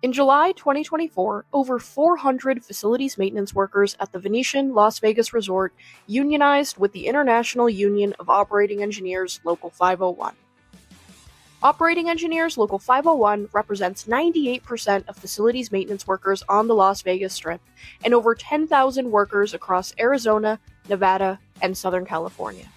In July 2024, over 400 facilities maintenance workers at the Venetian Las Vegas resort unionized with the International Union of Operating Engineers Local 501. Operating Engineers Local 501 represents 98% of facilities maintenance workers on the Las Vegas Strip and over 10,000 workers across Arizona, Nevada, and Southern California.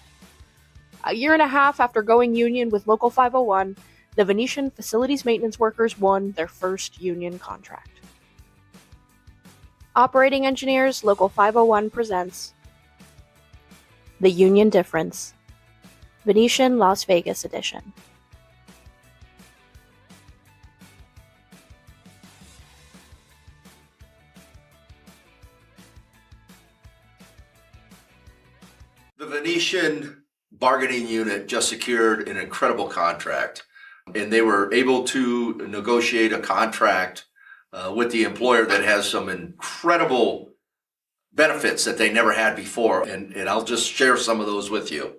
A year and a half after going union with Local 501, the Venetian facilities maintenance workers won their first union contract. Operating Engineers Local 501 presents The Union Difference, Venetian Las Vegas Edition. The Venetian bargaining unit just secured an incredible contract, and they were able to negotiate a contract with the employer that has some incredible benefits that they never had before, and I'll just share some of those with you.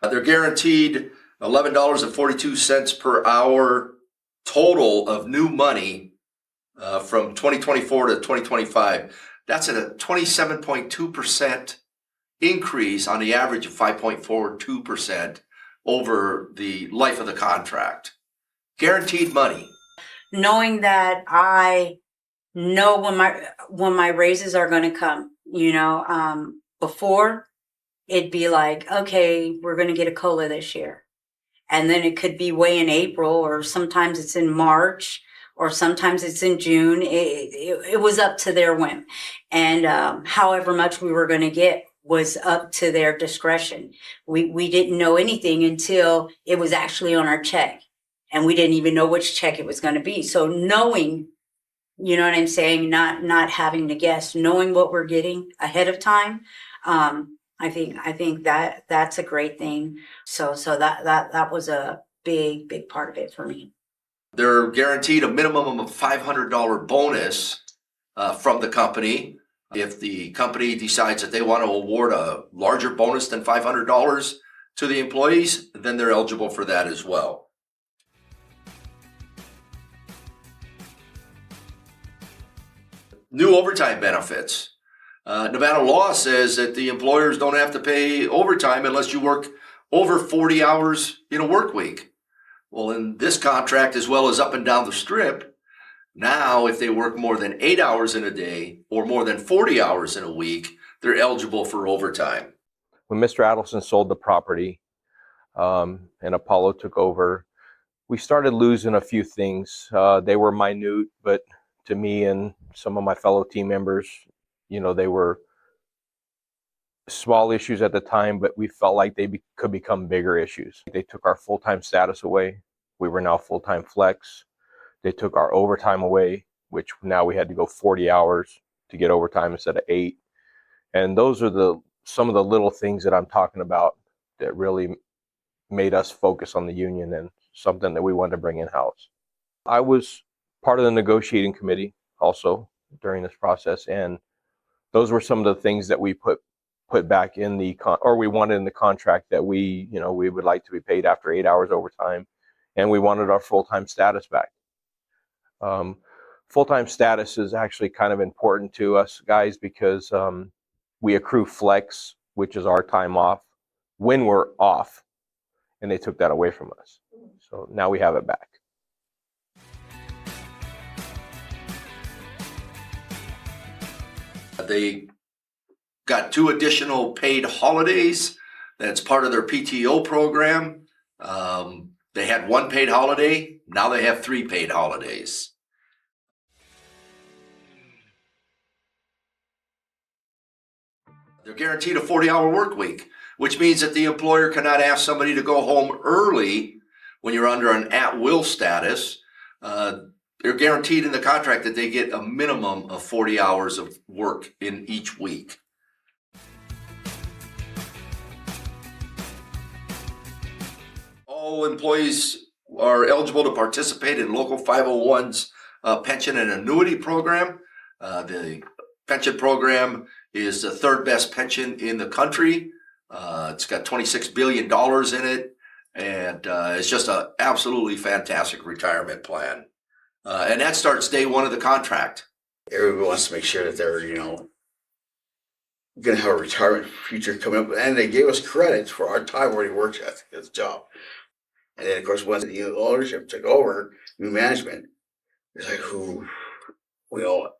They're guaranteed $11.42 per hour total of new money from 2024 to 2025. That's at a 27.2% increase on the average of 5.42% over the life of the contract. Guaranteed money. Knowing that I know when my raises are going to come, before it'd be like, okay, we're going to get a COLA this year. And then it could be way in April, or sometimes it's in March, or sometimes it's in June. It was up to their whim. And however much we were going to get was up to their discretion. We didn't know anything until it was actually on our check. And we didn't even know which check it was going to be. So knowing, you know what I'm saying, not having to guess, knowing what we're getting ahead of time, I think that's a great thing. So that was a big part of it for me. They're guaranteed a minimum of $500 bonus from the company. If the company decides that they want to award a larger bonus than $500 to the employees, then they're eligible for that as well. New overtime benefits. Nevada law says that the employers don't have to pay overtime unless you work over 40 hours in a work week. Well, in this contract, as well as up and down the strip, now if they work more than 8 hours in a day or more than 40 hours in a week, they're eligible for overtime. When Mr. Adelson sold the property and Apollo took over, we started losing a few things. They were minute, but to me and some of my fellow team members, they were small issues at the time, but we felt like they could become bigger issues. They took our full-time status away. We were now full-time flex. They took our overtime away, which now we had to go 40 hours to get overtime instead of 8. And those are some of the little things that I'm talking about that really made us focus on the union and something that we wanted to bring in-house. I was part of the negotiating committee also during this process, and those were some of the things that we put back in we wanted in the contract, that we would like to be paid after 8 hours overtime, and we wanted our full-time status back. Full-time status is actually kind of important to us guys because we accrue flex, which is our time off, when we're off, and they took that away from us. So now we have it back. They got 2 additional paid holidays. That's part of their PTO program. They had 1 paid holiday. Now they have 3 paid holidays. They're guaranteed a 40-hour work week, which means that the employer cannot ask somebody to go home early when you're under an at-will status. They're guaranteed in the contract that they get a minimum of 40 hours of work in each week. All employees are eligible to participate in Local 501's pension and annuity program. The pension program is the 3rd best pension in the country. It's got $26 billion in it, and it's just an absolutely fantastic retirement plan. And that starts day one of the contract. Everyone wants to make sure that they're, going to have a retirement future coming up. And they gave us credit for our time where he worked at his job. And then, of course, once the new ownership took over, new management, it's like,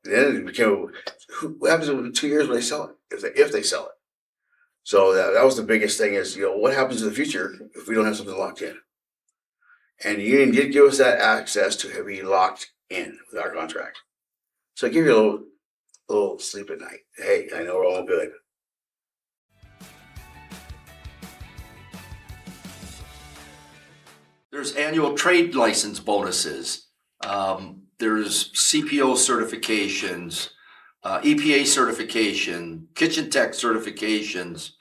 then it became, what happens in 2 years when they sell it? If they sell it. So that was the biggest thing is, what happens in the future if we don't have something locked in? And the union did give us that access to be locked in with our contract. So it gave you a little sleep at night. Hey, I know we're all good. There's annual trade license bonuses. There's CPO certifications, EPA certification, kitchen tech certifications,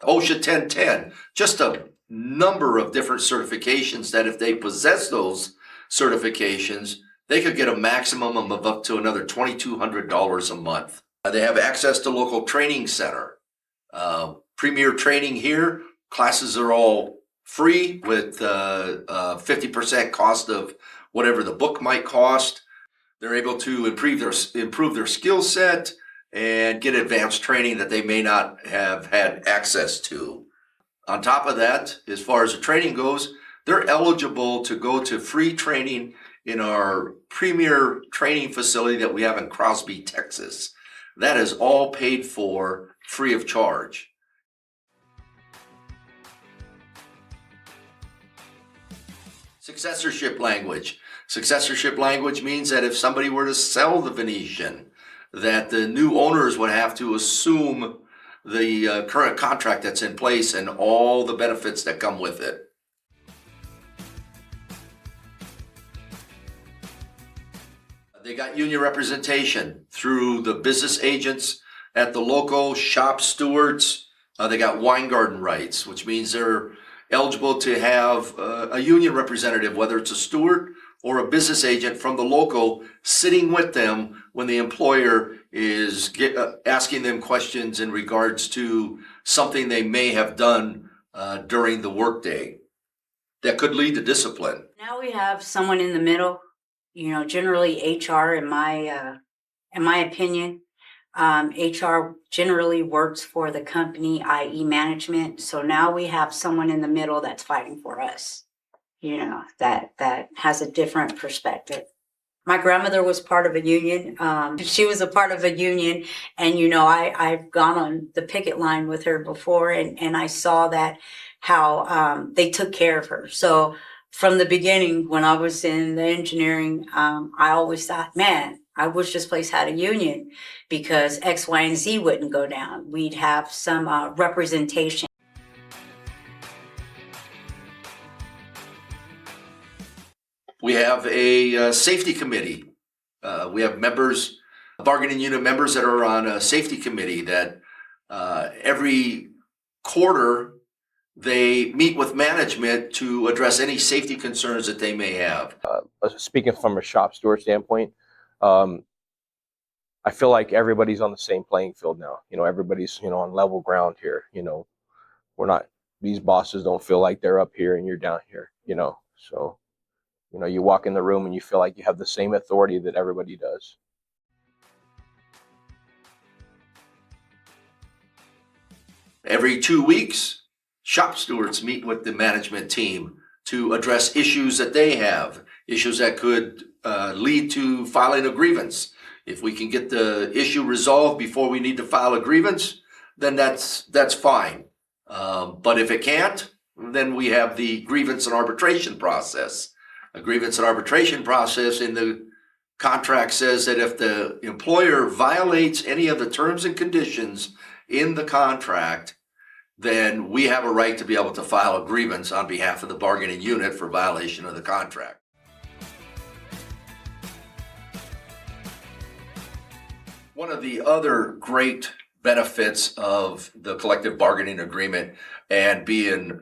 OSHA 1010, just a number of different certifications that if they possess those certifications, they could get a maximum of up to another $2,200 a month. They have access to local training center. Premier training here, classes are all free with 50% cost of whatever the book might cost. They're able to improve their skill set and get advanced training that they may not have had access to. On top of that, as far as the training goes, they're eligible to go to free training in our premier training facility that we have in Crosby, Texas. That is all paid for free of charge. Successorship language. Successorship language means that if somebody were to sell the Venetian, that the new owners would have to assume the current contract that's in place and all the benefits that come with it. They got union representation through the business agents at the local shop stewards. They got wine garden rights, which means they're eligible to have a union representative, whether it's a steward or a business agent from the local, sitting with them when the employer is asking them questions in regards to something they may have done during the workday that could lead to discipline. Now we have someone in the middle, generally HR in my opinion. HR generally works for the company, i.e. management. So now we have someone in the middle that's fighting for us, that has a different perspective. My grandmother was part of a union. She was a part of a union, and I've gone on the picket line with her before, and I saw that how they took care of her. So from the beginning, when I was in the engineering, I always thought, man, I wish this place had a union because X, Y, and Z wouldn't go down. We'd have some representation. We have a safety committee. We have members, bargaining unit members that are on a safety committee that every quarter they meet with management to address any safety concerns that they may have. Speaking from a shop steward standpoint, I feel like everybody's on the same playing field now. Everybody's, on level ground here. We're not, these bosses don't feel like they're up here and you're down here, so, you walk in the room and you feel like you have the same authority that everybody does. Every 2 weeks, shop stewards meet with the management team to address issues that they have, issues that could lead to filing a grievance. If we can get the issue resolved before we need to file a grievance, then that's fine. But if it can't, then we have the grievance and arbitration process. A grievance and arbitration process in the contract says that if the employer violates any of the terms and conditions in the contract, then we have a right to be able to file a grievance on behalf of the bargaining unit for violation of the contract. One of the other great benefits of the collective bargaining agreement and being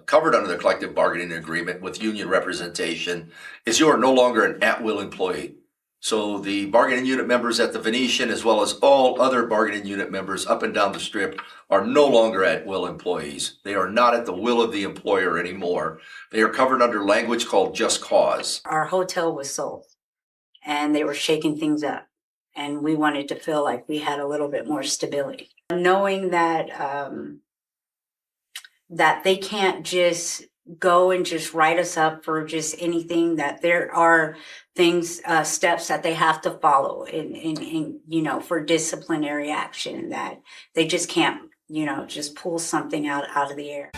covered under the collective bargaining agreement with union representation is you are no longer an at-will employee. So the bargaining unit members at the Venetian, as well as all other bargaining unit members up and down the strip, are no longer at-will employees. They are not at the will of the employer anymore. They are covered under language called just cause. Our hotel was sold. and they were shaking things up. And we wanted to feel like we had a little bit more stability. Knowing that that they can't just go and just write us up for just anything, that there are things, steps that they have to follow in for disciplinary action, that they just can't, just pull something out of the air.